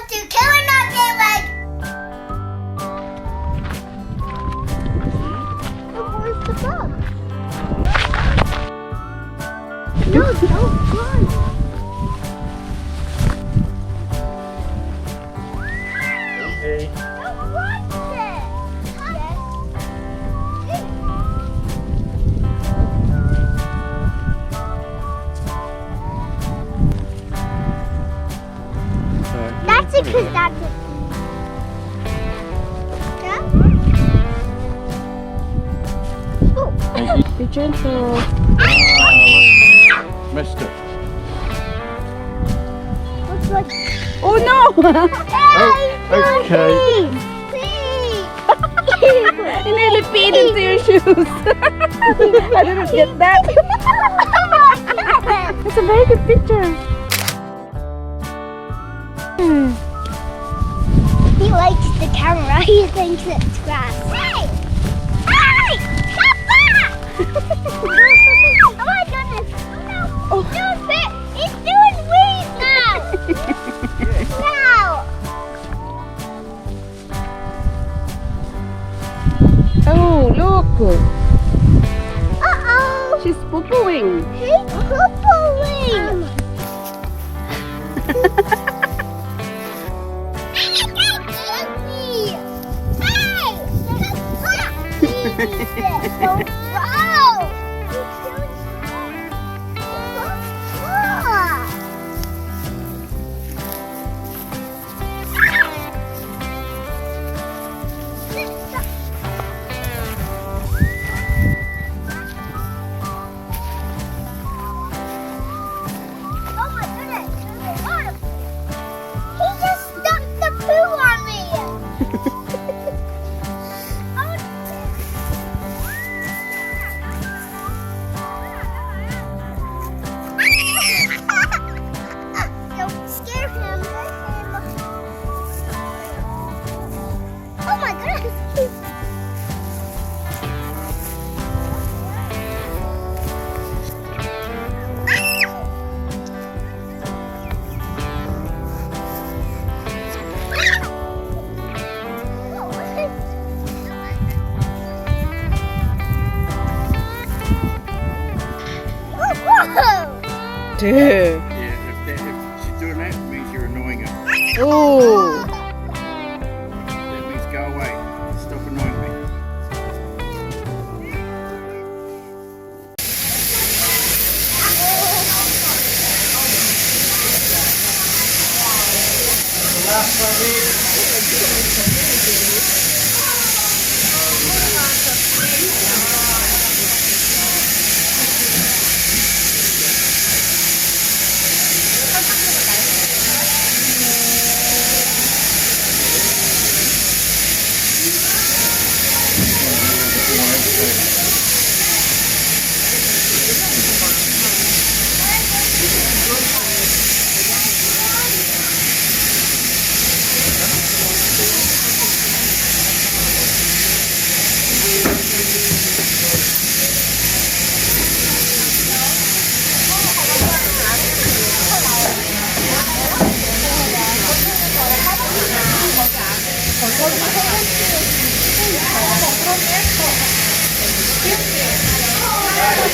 to kill another leg. Where's the bug? No, don't run. Okay. Don't run there. That's it, because that's it. Yeah? Oh. Be gentle. Missed it. Looks like... Oh no! Okay. Please. You nearly peed into your shoes. I didn't get that. It's a very good picture. He likes the camera. He thinks it's grass. Hey! Hey! Stop that! Oh my goodness! Oh no! It's doing weeds now! Now! Oh, look. Uh-oh! She's poo-pooing. He's poo-pooing! Dude. Yeah, if she's doing that, it means you're annoying her. Oh. That means go away. Stop annoying me.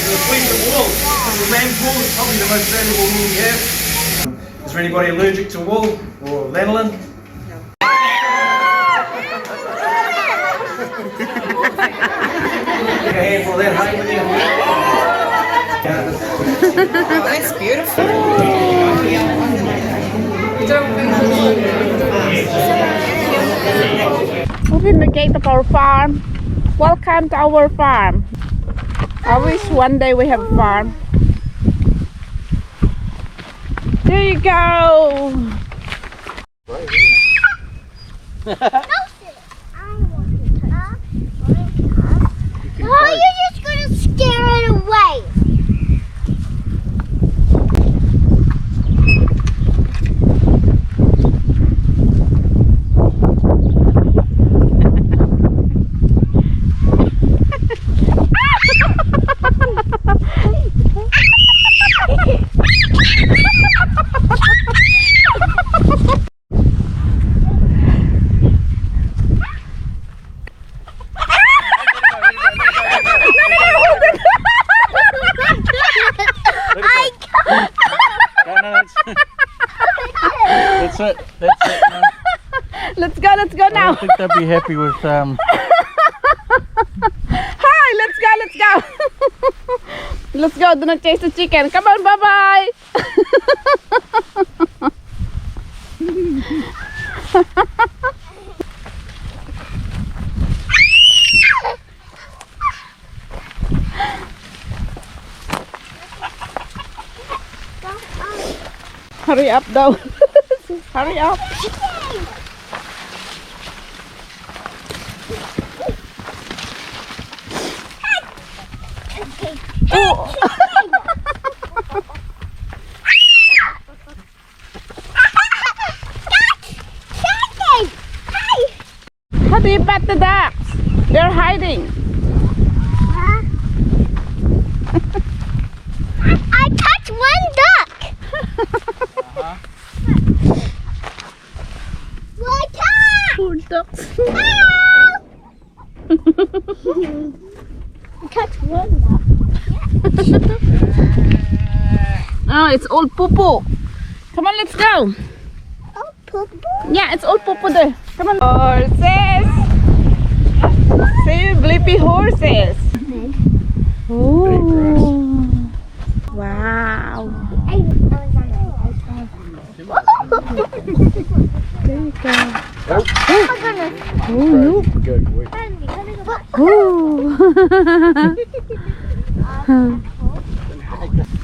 The winter wool. The lamb wool is probably the most valuable wool we have. Is there anybody allergic to wool or lanolin? Take a handful of that home with you. Oh, that's beautiful. Open the gate of our farm. Welcome to our farm. I wish one day we have a farm. There you go. Why are you just gonna scare it away? That's it. That's it. No, Let's go I now. don't think they'll be happy with Hi, let's go. Let's go, do not chase the chicken. Come on, bye-bye. Hurry up though. Hurry up. Oh. How do you pat the ducks? They're hiding. I touched one duck. Look out! Poor ducks. I touched one duck. Oh, it's all poo-poo. Come on, let's go. Oh, poop. Yeah, it's all poo-poo there. Come on. Horses. See, bleepy horses. Oh. Wow. There you go. Oh my goodness. Oh, look. Go, wait. Oh.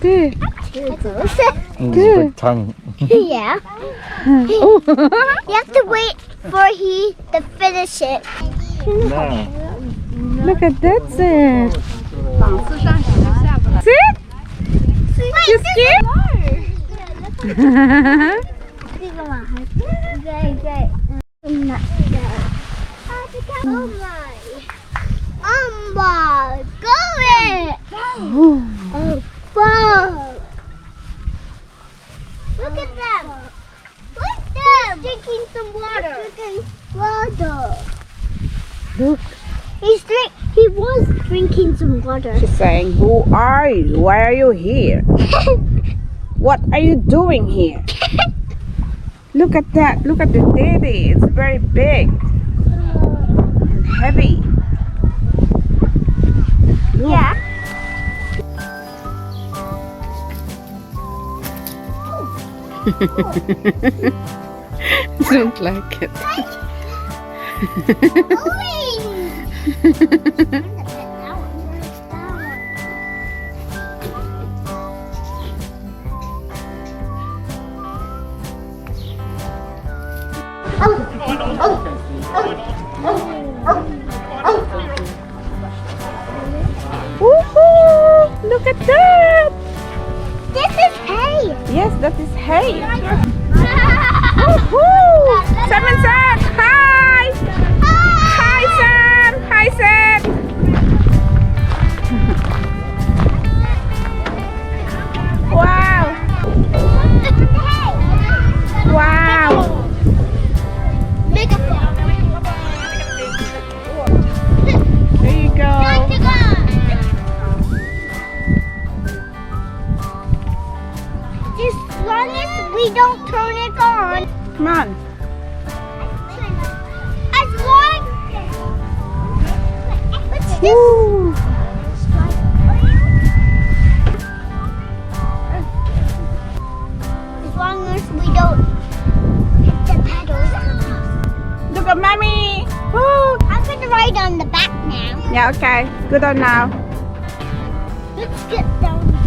Good. Big tongue. Yeah. Oh. You have to wait for he to finish it. No. Look at that, Seth. Sit. You scared? Oh my goodness! Oh, wow! Look at them! Look at them! He's drinking some water. Drinking water. Look. He was drinking some water. She's saying, who are you? Why are you here? What are you doing here? Look at that. Look at the teddy. It's very big and heavy. Look. Yeah. Don't like it. Woohoo! Look at that! This is hay. Yes, that is hay. Woohoo! Sam and Seth! Hi! Hi, Sam! Hi, Seth! Wow! Wow! Make a There you go. As long as we don't turn it on. Come on. As long as Woo! we don't hit the pedals. Look at mommy. Woo! I'm gonna ride on the back now. Yeah, okay. Good on now. Let's get down.